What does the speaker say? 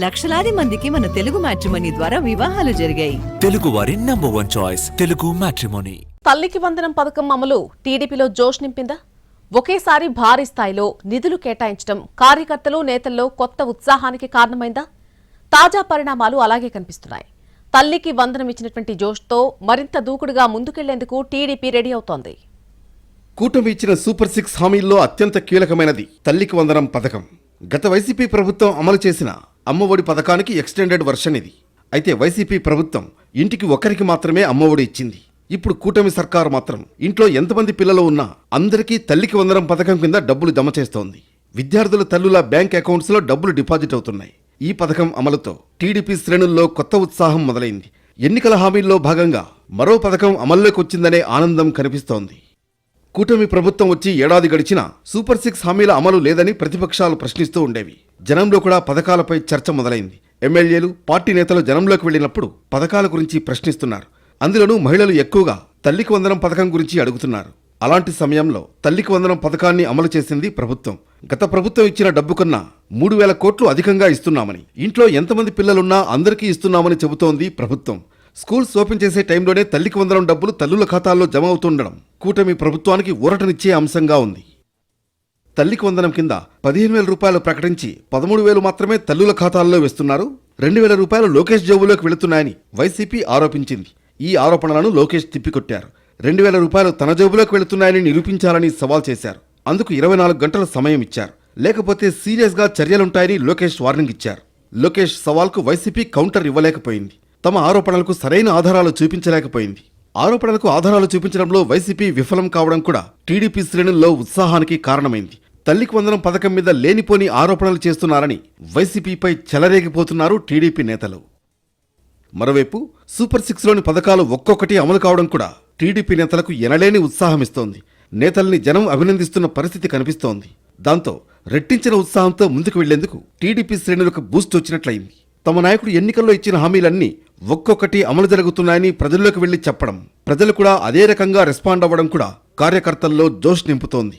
లక్షలాది మందికి మన తెలుగు మ్యాట్రిమోనీ ద్వారా వివాహాలు జరిగాయి. తెలుగు వారి నంబర్ 1 చాయిస్ తెలుగు మ్యాట్రిమోనీ. తల్లికి వందనం పథకం అమలు టీడీపీలో జోష్ నింపిందా? ఒకేసారి భారీ స్థాయిలో నిధులు కేటాయించడం కార్యకర్తలు నేతల్లో కొత్త ఉత్సాహానికి కారణమైందా? తాజా పరిణామాలు అలాగే కనిపిస్తున్నాయి. తల్లికి వందనం ఇచ్చినటువంటి జోష్తో మరింత దూకుడుగా ముందుకెళ్లేందుకు టీడీపీ రెడీ అవుతోంది. కూటమి ఇచ్చిన సూపర్ 6 హామీల్లో అత్యంత కీలకమైనది తల్లికి వందనం పథకం. గత వైసీపీ ప్రభుత్వం అమలు చేసిన అమ్మఒడి పథకానికి ఎక్స్టెండెడ్ వర్షన్ ఇది. అయితే వైసీపీ ప్రభుత్వం ఇంటికి ఒక్కరికి మాత్రమే అమ్మఒడి ఇచ్చింది. ఇప్పుడు కూటమి సర్కారు మాత్రం ఇంట్లో ఎంతమంది పిల్లలు ఉన్నా అందరికీ తల్లికి వందనం పథకం కింద డబ్బులు జమ చేస్తోంది. విద్యార్థుల తల్లుల బ్యాంక్ అకౌంట్స్లో డబ్బులు డిపాజిట్ అవుతున్నాయి. ఈ పథకం అమలుతో టీడీపీ శ్రేణుల్లో కొత్త ఉత్సాహం మొదలైంది. ఎన్నికల హామీల్లో భాగంగా మరో పథకం అమల్లోకి వచ్చిందనే ఆనందం కనిపిస్తోంది. కూటమి ప్రభుత్వం వచ్చి ఏడాది గడిచినా సూపర్ 6 హామీల అమలు లేదని ప్రతిపక్షాలు ప్రశ్నిస్తూ ఉండేవి. జనంలో కూడా పథకాలపై చర్చ మొదలైంది. ఎమ్మెల్యేలు, పార్టీ నేతలు జనంలోకి వెళ్లినప్పుడు పథకాల గురించి ప్రశ్నిస్తున్నారు. అందులోనూ మహిళలు ఎక్కువగా తల్లికి వందనం పథకం గురించి అడుగుతున్నారు. అలాంటి సమయంలో తల్లికి వందనం పథకాన్ని అమలు చేసింది ప్రభుత్వం. గత ప్రభుత్వం ఇచ్చిన డబ్బు కన్నా 3,000 కోట్లు అధికంగా ఇస్తున్నామని, ఇంట్లో ఎంతమంది పిల్లలున్నా అందరికీ ఇస్తున్నామని చెబుతోంది ప్రభుత్వం. స్కూల్స్ ఓపెన్ చేసే టైంలోనే తల్లికి వందనం డబ్బులు తల్లుల ఖాతాల్లో జమ అవుతుండడం కూటమి ప్రభుత్వానికి ఊరటనిచ్చే అంశంగా ఉంది. తల్లికి వందనం కింద 15,000 రూపాయలు ప్రకటించి 13,000 మాత్రమే తల్లుల ఖాతాల్లో వేస్తున్నారు. 2,000 రూపాయలు లోకేష్ జేబులోకి వెళుతున్నాయని వైసీపీ ఆరోపించింది. ఈ ఆరోపణలను లోకేష్ తిప్పికొట్టారు. 2,000 రూపాయలు తన జేబులోకి వెళుతున్నాయని నిరూపించాలని సవాల్ చేశారు. అందుకు 24 గంటల సమయం ఇచ్చారు. లేకపోతే సీరియస్గా చర్యలుంటాయని లోకేష్ వార్నింగ్ ఇచ్చారు. లోకేష్ సవాల్కు వైసీపీ కౌంటర్ ఇవ్వలేకపోయింది. తమ ఆరోపణలకు సరైన ఆధారాలు చూపించలేకపోయింది. ఆరోపణలకు ఆధారాలు చూపించడంలో వైసీపీ విఫలం కావడం కూడా టీడీపీ శ్రేణుల్లో ఉత్సాహానికి కారణమైంది. తల్లికి వందనం పథకం మీద లేనిపోని ఆరోపణలు చేస్తున్నారని వైసీపీపై చెలరేగిపోతున్నారు టీడీపీ నేతలు. మరోవైపు సూపర్ 6లోని పథకాలు ఒక్కొక్కటి అమలు కావడం కూడా టీడీపీ నేతలకు ఎనలేని ఉత్సాహమిస్తోంది. నేతల్ని జనం అభినందిస్తున్న పరిస్థితి కనిపిస్తోంది. దాంతో రెట్టించిన ఉత్సాహంతో ముందుకు వెళ్లేందుకు టీడీపీ శ్రేణులకు బూస్ట్ వచ్చినట్లయింది. తమ నాయకుడు ఎన్నికల్లో ఇచ్చిన హామీలన్నీ ఒక్కొక్కటి అమలు జరుగుతున్నాయని ప్రజల్లోకి వెళ్లి చెప్పడం, ప్రజలు కూడా అదే రకంగా రెస్పాండ్ అవ్వడం కూడా కార్యకర్తల్లో జోష్ నింపుతోంది.